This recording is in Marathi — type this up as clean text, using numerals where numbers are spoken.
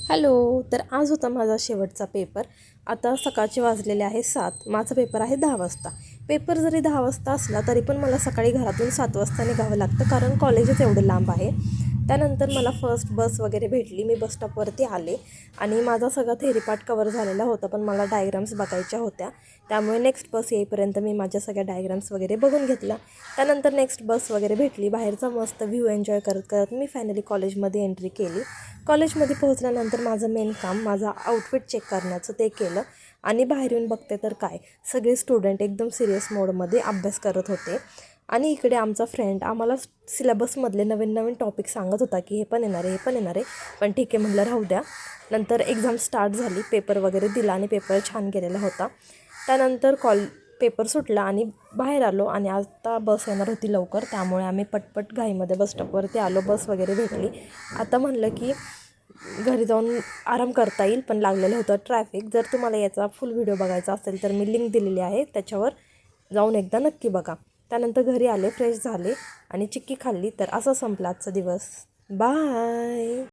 हॅलो. तर आज होता माझा शेवटचा पेपर. आता सकाळचे वाजलेले आहे 7. माझा पेपर आहे 10 वाजता. पेपर जरी 10 वाजता असला तरी पण मला सकाळी घरातून 7 वाजता निघावं लागतं, कारण कॉलेजच एवढं लांब आहे. त्यानंतर मला फर्स्ट बस वगैरे भेटली. मी बस स्टॉपवरती आले आणि माझा सगळा थेरी पार्ट कवर झालेला होता, पण मला डायग्राम्स बघायच्या होत्या. त्यामुळे नेक्स्ट बस येईपर्यंत मी माझ्या सगळ्या डायग्राम्स वगैरे बघून घेतला. त्यानंतर नेक्स्ट बस वगैरे भेटली. बाहेरचा मस्त व्ह्यू एन्जॉय करत करत मी फायनली कॉलेजमध्ये एंट्री केली. कॉलेजमध्ये पोहोचल्यानंतर माझं मेन काम माझा आउटफिट चेक करण्याचं ते केलं आणि बाहेर येऊन बघते तर काय, सगळे स्टुडंट एकदम सिरियस मोडमध्ये अभ्यास करत होते. आणि इकडे आमचा फ्रेंड आम्हाला सिलेबसमधले नवीन नवीन टॉपिक सांगत होता की हे पण येणार आहे, हे पण येणार आहे. पण ठीक आहे म्हटलं, राहू द्या. नंतर एक्झाम स्टार्ट झाली, पेपर वगैरे दिला आणि पेपर छान गेलेला होता. त्यानंतर पेपर सुटला आणि बाहेर आलो आणि आता बस येणार होती लवकर, त्यामुळे आम्ही पटपट घाईमध्ये बस स्टॉपवरती आलो. बस वगैरे भेटली. आता म्हणलं की घरी जाऊन आराम करता येईल, पण लागलेलं होतं ट्रॅफिक. जर तुम्हाला याचा फुल व्हिडिओ बघायचा असेल तर मी लिंक दिलेली आहे, त्याच्यावर जाऊन एकदा नक्की बघा. त्यानंतर घरी आले, फ्रेश झाले आणि चिक्की खाल्ली. तर असा संपला आजचा दिवस. बाय.